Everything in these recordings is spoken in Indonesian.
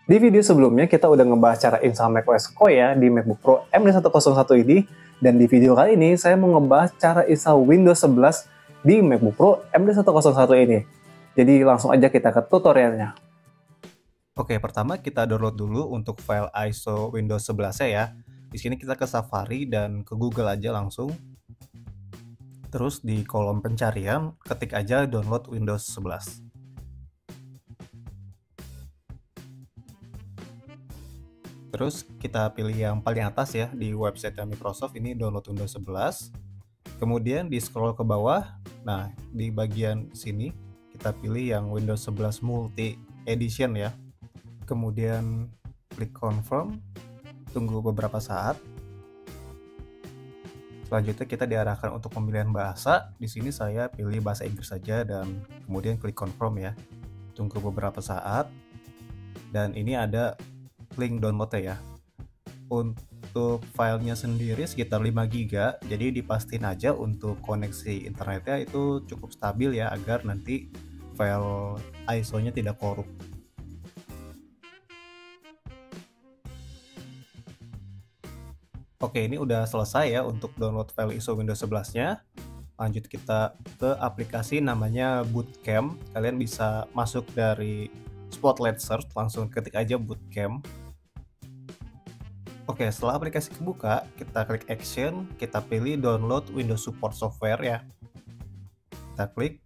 Di video sebelumnya kita udah ngebahas cara install macOS Koya di MacBook Pro MD101 ini, dan di video kali ini saya mau ngebahas cara install Windows 11 di MacBook Pro MD101 ini. Jadi langsung aja kita ke tutorialnya. Oke, pertama kita download dulu untuk file ISO Windows 11 ya. Di sini kita ke Safari dan ke Google aja langsung. Terus di kolom pencarian ketik aja download Windows 11. Terus kita pilih yang paling atas ya di website Microsoft, ini download Windows 11. Kemudian di scroll ke bawah, nah di bagian sini kita pilih yang Windows 11 Multi Edition ya. Kemudian klik confirm, tunggu beberapa saat. Selanjutnya kita diarahkan untuk pemilihan bahasa. Di sini saya pilih bahasa Inggris saja dan kemudian klik confirm ya. Tunggu beberapa saat. Dan ini ada link downloadnya ya. Untuk filenya sendiri sekitar 5 GB, jadi dipastiin aja untuk koneksi internetnya itu cukup stabil ya, agar nanti file ISO-nya tidak korup. Oke, ini udah selesai ya untuk download file ISO Windows 11-nya. Lanjut kita ke aplikasi namanya Bootcamp. Kalian bisa masuk dari Spotlight Search, langsung ketik aja Bootcamp. Oke, setelah aplikasi kebuka, kita klik Action, kita pilih Download Windows Support Software ya. Kita klik.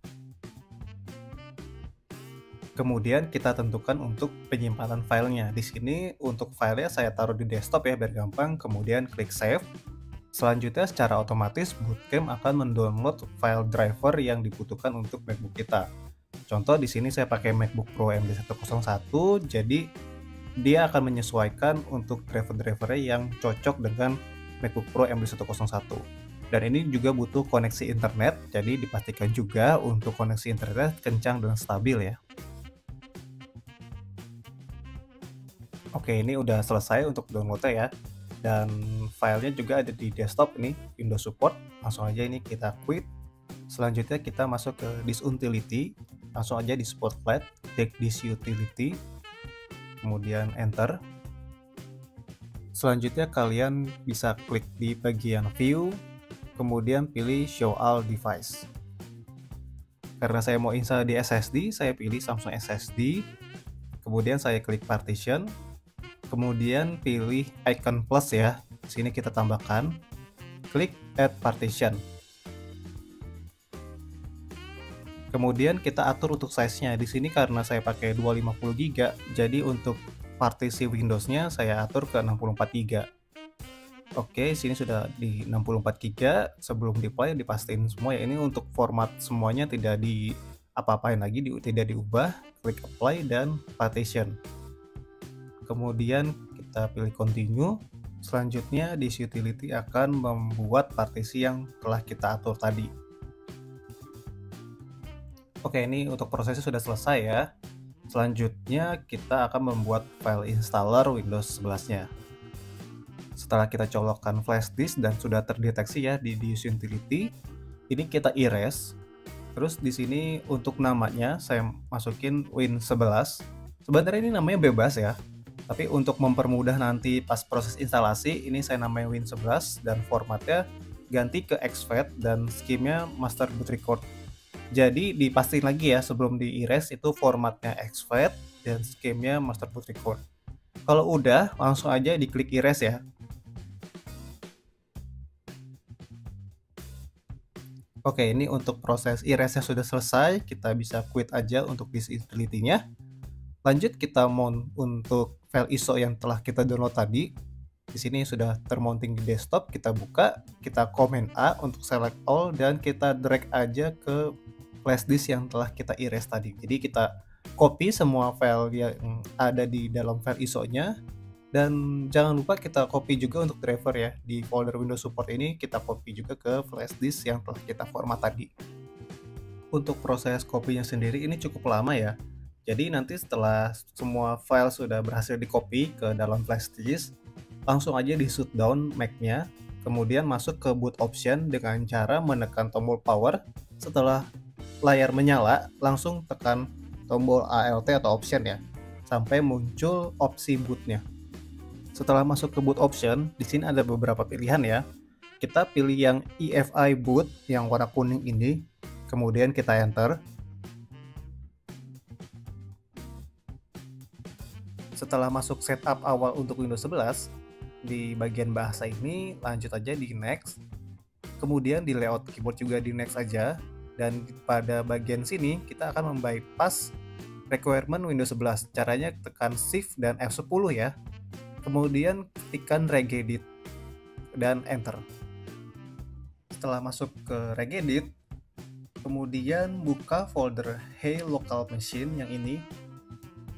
Kemudian kita tentukan untuk penyimpanan filenya. Di sini untuk filenya saya taruh di desktop ya biar gampang. Kemudian klik Save. Selanjutnya secara otomatis Bootcamp akan mendownload file driver yang dibutuhkan untuk MacBook kita. Contoh di sini saya pakai MacBook Pro MD101, jadi dia akan menyesuaikan untuk driver-drivernya yang cocok dengan MacBook Pro MD101. Dan ini juga butuh koneksi internet, jadi dipastikan juga untuk koneksi internet kencang dan stabil ya. Oke, ini udah selesai untuk downloadnya ya. Dan filenya juga ada di desktop ini, Windows Support. Langsung aja ini kita quit. Selanjutnya kita masuk ke This Utility. Langsung aja di Spotlight, take this utility. Kemudian enter. Selanjutnya kalian bisa klik di bagian view, kemudian pilih show all device. Karena saya mau install di SSD, saya pilih Samsung SSD. Kemudian saya klik partition, kemudian pilih icon plus ya. Sini kita tambahkan, klik add partition. Kemudian kita atur untuk size-nya. Di sini karena saya pakai 250 GB, jadi untuk partisi Windows-nya saya atur ke 64 GB. Oke, sini sudah di 64 GB. Sebelum deploy dipastiin semua ya. Ini untuk format semuanya tidak di apa-apain lagi, tidak diubah. Klik apply dan partition. Kemudian kita pilih continue. Selanjutnya di utility akan membuat partisi yang telah kita atur tadi. Oke, ini untuk prosesnya sudah selesai ya. Selanjutnya kita akan membuat file installer Windows 11-nya. Setelah kita colokkan flash disk dan sudah terdeteksi ya di utility, ini kita erase. Terus di sini untuk namanya saya masukin Win11. Sebenarnya ini namanya bebas ya. Tapi untuk mempermudah nanti pas proses instalasi, ini saya namanya Win11 dan formatnya ganti ke exFAT dan scheme-nya Master Boot Record. Jadi dipastiin lagi ya sebelum di erase itu formatnya exFAT dan scheme-nya Master Boot Record. Kalau udah, langsung aja diklik erase ya. Oke, ini untuk proses erase-nya sudah selesai, kita bisa quit aja untuk this utility-nya. Lanjut kita mount untuk file ISO yang telah kita download tadi. Di sini sudah termounting di desktop, kita buka, kita Command A untuk select all dan kita drag aja ke flash disk yang telah kita erase tadi. Jadi kita copy semua file yang ada di dalam file ISO-nya, dan jangan lupa kita copy juga untuk driver ya. Di folder Windows Support ini kita copy juga ke flash disk yang telah kita format tadi. Untuk proses copy-nya sendiri ini cukup lama ya. Jadi nanti setelah semua file sudah berhasil di copy ke dalam flash disk, langsung aja di shutdown Mac-nya, kemudian masuk ke boot option dengan cara menekan tombol power. Setelah layar menyala, langsung tekan tombol ALT atau option ya. sampai muncul opsi bootnya. Setelah masuk ke boot option, di sini ada beberapa pilihan ya. Kita pilih yang EFI boot yang warna kuning ini, kemudian kita enter. Setelah masuk setup awal untuk Windows 11, di bagian bahasa ini lanjut aja di next. Kemudian di layout keyboard juga di next aja. Dan pada bagian sini kita akan membypass requirement Windows 11. Caranya tekan Shift dan F10 ya. Kemudian ketikkan regedit dan enter. Setelah masuk ke regedit, kemudian buka folder Hey Local Machine yang ini,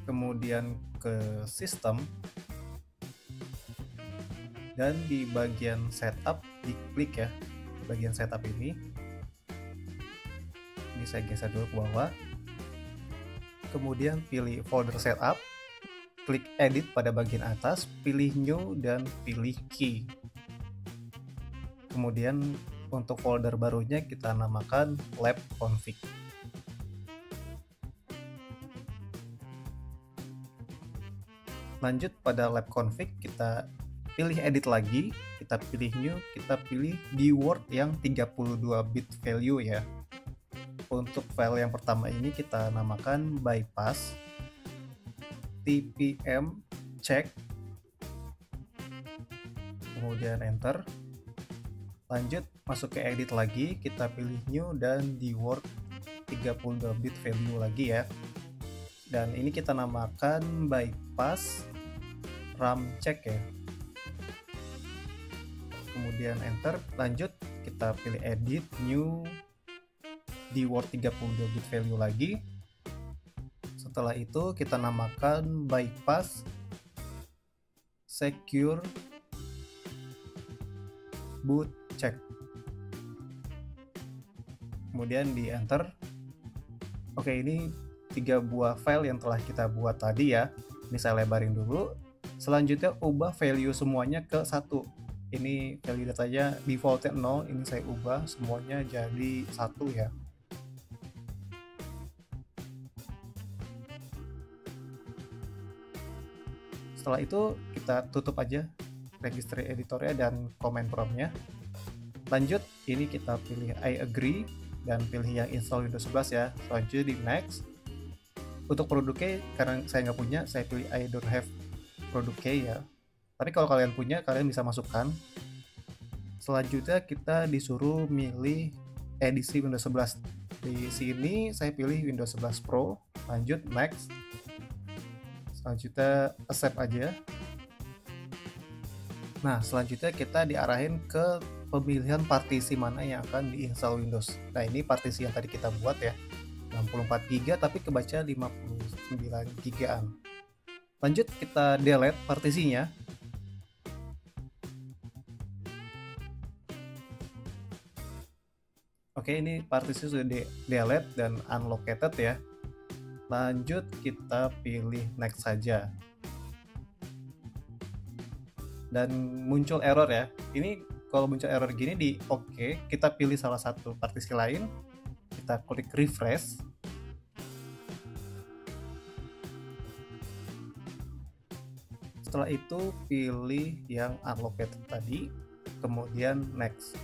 kemudian ke sistem, dan di bagian setup diklik ya, di bagian setup ini saya geser dulu ke bawah, kemudian pilih folder setup, klik edit pada bagian atas, pilih new dan pilih key. Kemudian untuk folder barunya kita namakan lab config. Lanjut pada lab config, kita pilih edit lagi, kita pilih new, kita pilih di Word yang 32 bit value ya. Untuk file yang pertama ini kita namakan bypass tpm check, kemudian enter. Lanjut masuk ke edit lagi, kita pilih new dan di Word 32 bit value lagi ya. Dan ini kita namakan bypass RAM check ya. Kemudian enter. Lanjut kita pilih edit new di Word 32 bit value lagi. Setelah itu kita namakan bypass secure boot check, kemudian di enter. Oke, ini 3 buah file yang telah kita buat tadi ya. Ini saya lebarin dulu. Selanjutnya ubah value semuanya ke 1. Ini value datanya defaultnya 0, ini saya ubah semuanya jadi 1 ya. Setelah itu kita tutup aja registry editornya dan command promptnya. Lanjut, ini kita pilih I agree dan pilih yang install Windows 11 ya. Selanjutnya di next. Untuk produk key, karena saya nggak punya, saya pilih I don't have product key ya. Tapi kalau kalian punya, kalian bisa masukkan. Selanjutnya kita disuruh milih edisi Windows 11. Di sini saya pilih Windows 11 Pro. Lanjut next. Selanjutnya accept aja. Nah, selanjutnya kita diarahin ke pemilihan partisi mana yang akan diinstal Windows. Nah, ini partisi yang tadi kita buat ya, 64 GB tapi kebaca 59 GB-an. Lanjut kita delete partisinya. Oke, ini partisi sudah delete dan unlocated ya. Lanjut kita pilih next saja. Dan muncul error ya. Ini kalau muncul error gini di oke, kita pilih salah satu partisi lain. Kita klik refresh. Setelah itu pilih yang unlocated tadi, kemudian next.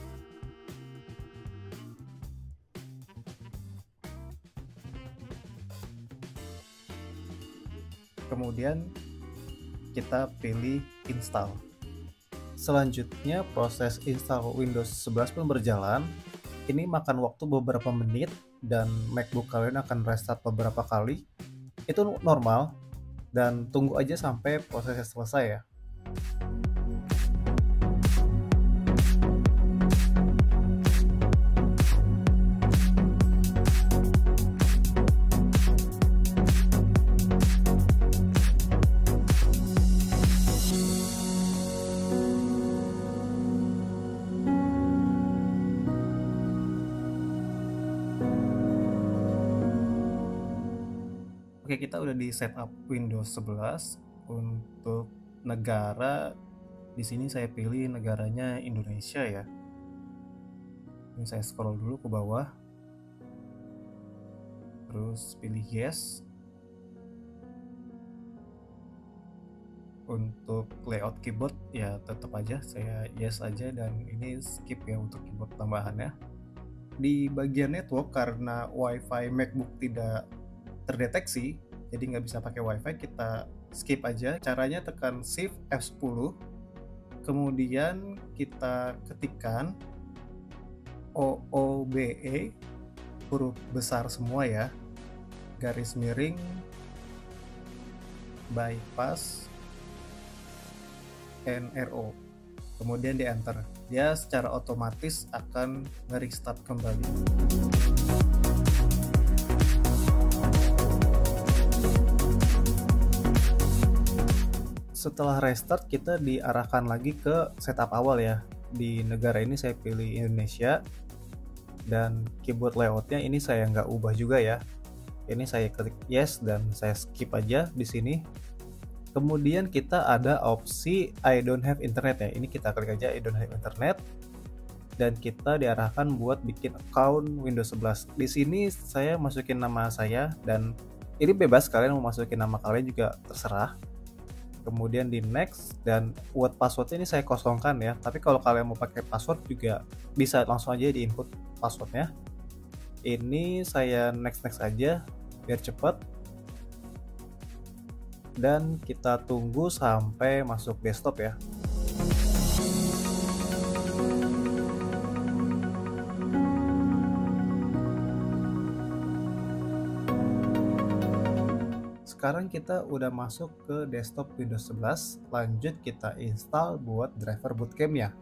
Kemudian kita pilih install. Selanjutnya proses install Windows 11 pun berjalan. Ini makan waktu beberapa menit dan MacBook kalian akan restart beberapa kali. Itu normal dan tunggu aja sampai prosesnya selesai ya. Oke, kita udah di setup Windows 11 untuk negara. Di sini saya pilih negaranya Indonesia ya. Ini saya scroll dulu ke bawah. Terus pilih yes. Untuk layout keyboard ya tetap aja saya yes aja dan ini skip ya untuk keyboard tambahannya. Di bagian network karena WiFi MacBook tidak terdeteksi, jadi nggak bisa pakai WiFi, kita skip aja. Caranya tekan Shift F10, kemudian kita ketikkan OOBE, huruf besar semua ya, garis miring bypass NRO, kemudian di enter. Dia secara otomatis akan nge-restart kembali. Setelah restart kita diarahkan lagi ke setup awal ya. Di negara ini saya pilih Indonesia, dan keyboard layoutnya ini saya nggak ubah juga ya. Ini saya klik yes dan saya skip aja di sini. Kemudian kita ada opsi I don't have internet ya. Ini kita klik aja I don't have internet, dan kita diarahkan buat bikin account Windows 11. Di sini saya masukin nama saya, dan ini bebas, kalian mau masukin nama kalian juga terserah. Kemudian di next, dan buat passwordnya ini saya kosongkan ya. Tapi kalau kalian mau pakai password juga bisa, langsung aja di input passwordnya. Ini saya next aja biar cepet, dan kita tunggu sampai masuk desktop ya. Sekarang kita udah masuk ke desktop Windows 11, lanjut kita install buat driver bootcampnya.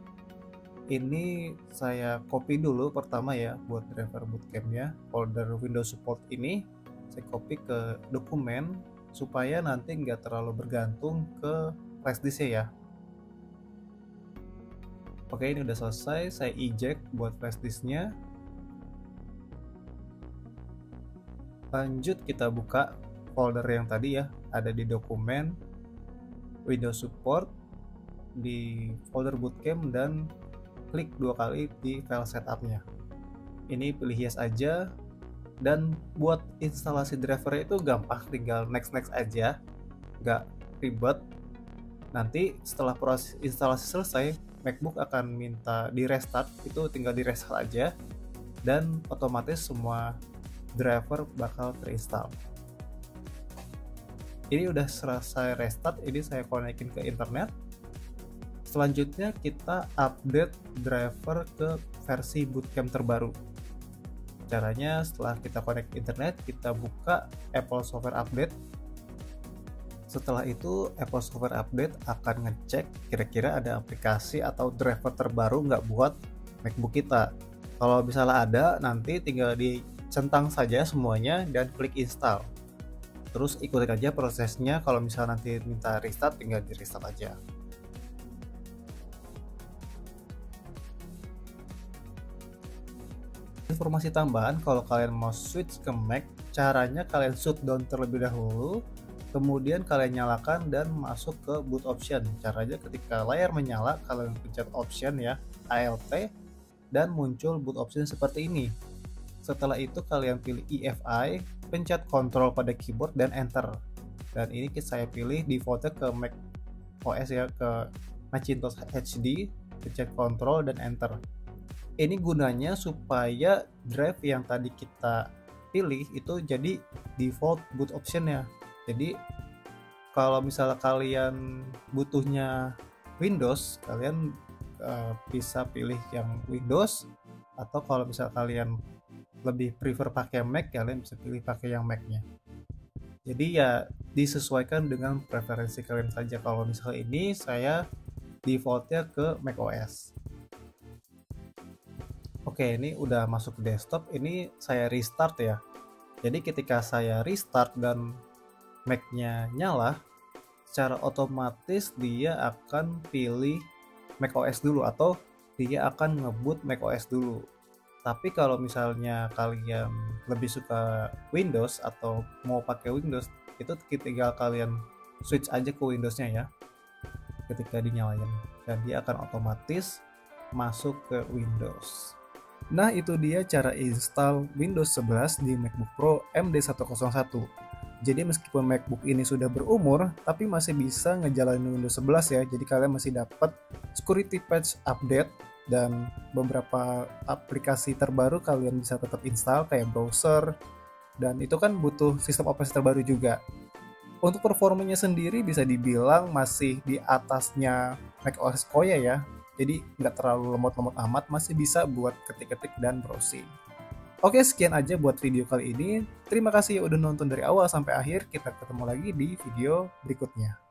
Ini saya copy dulu pertama ya buat driver bootcampnya, folder Windows Support ini saya copy ke dokumen supaya nanti nggak terlalu bergantung ke flash disk ya. Oke, ini udah selesai, saya eject buat flash disknya. Lanjut kita buka folder yang tadi ya, ada di dokumen Windows Support, di folder bootcamp, dan klik 2 kali di file setupnya. Ini pilih yes aja, dan buat instalasi driver itu gampang, tinggal next aja, nggak ribet. Nanti setelah proses instalasi selesai, MacBook akan minta di restart, itu tinggal di restart aja, dan otomatis semua driver bakal terinstall. Ini udah selesai restart, ini saya konekin ke internet. Selanjutnya kita update driver ke versi bootcamp terbaru. Caranya setelah kita connect internet, kita buka Apple Software Update. Setelah itu Apple Software Update akan ngecek kira-kira ada aplikasi atau driver terbaru nggak buat MacBook kita. Kalau misalnya ada, nanti tinggal dicentang saja semuanya dan klik install. Terus ikutin aja prosesnya, kalau misalnya nanti minta restart tinggal di restart aja. Informasi tambahan, kalau kalian mau switch ke Mac, caranya kalian shutdown terlebih dahulu, kemudian kalian nyalakan dan masuk ke boot option. Caranya ketika layar menyala, kalian pencet option ya, ALT, dan muncul boot option seperti ini. Setelah itu kalian pilih EFI, pencet Ctrl pada keyboard dan enter. Dan ini saya pilih defaultnya ke Mac OS ya, ke Macintosh HD, pencet Ctrl dan enter. Ini gunanya supaya drive yang tadi kita pilih itu jadi default boot option ya. Jadi kalau misalnya kalian butuhnya Windows, kalian bisa pilih yang Windows, atau kalau misalnya kalian lebih prefer pakai Mac, kalian bisa pilih pakai yang Mac-nya. Jadi ya disesuaikan dengan preferensi kalian saja. Kalau misalnya ini saya defaultnya ke Mac OS. Oke, ini udah masuk ke desktop, ini saya restart ya. Jadi ketika saya restart dan Mac-nya nyala, secara otomatis dia akan pilih Mac OS dulu, atau dia akan nge-boot Mac OS dulu. Tapi kalau misalnya kalian lebih suka Windows atau mau pakai Windows, itu tinggal kalian switch aja ke Windows-nya ya ketika dinyalain, dan dia akan otomatis masuk ke Windows. Nah, itu dia cara install Windows 11 di MacBook Pro MD101. Jadi meskipun MacBook ini sudah berumur, tapi masih bisa ngejalanin Windows 11 ya. Jadi kalian masih dapat security patch update dan beberapa aplikasi terbaru kalian bisa tetap install kayak browser, dan itu kan butuh sistem operasi terbaru juga. Untuk performanya sendiri bisa dibilang masih di atasnya macOS Koya ya. Jadi nggak terlalu lemot-lemot amat, masih bisa buat ketik-ketik dan browsing. Oke, sekian aja buat video kali ini. Terima kasih ya udah nonton dari awal sampai akhir. Kita ketemu lagi di video berikutnya.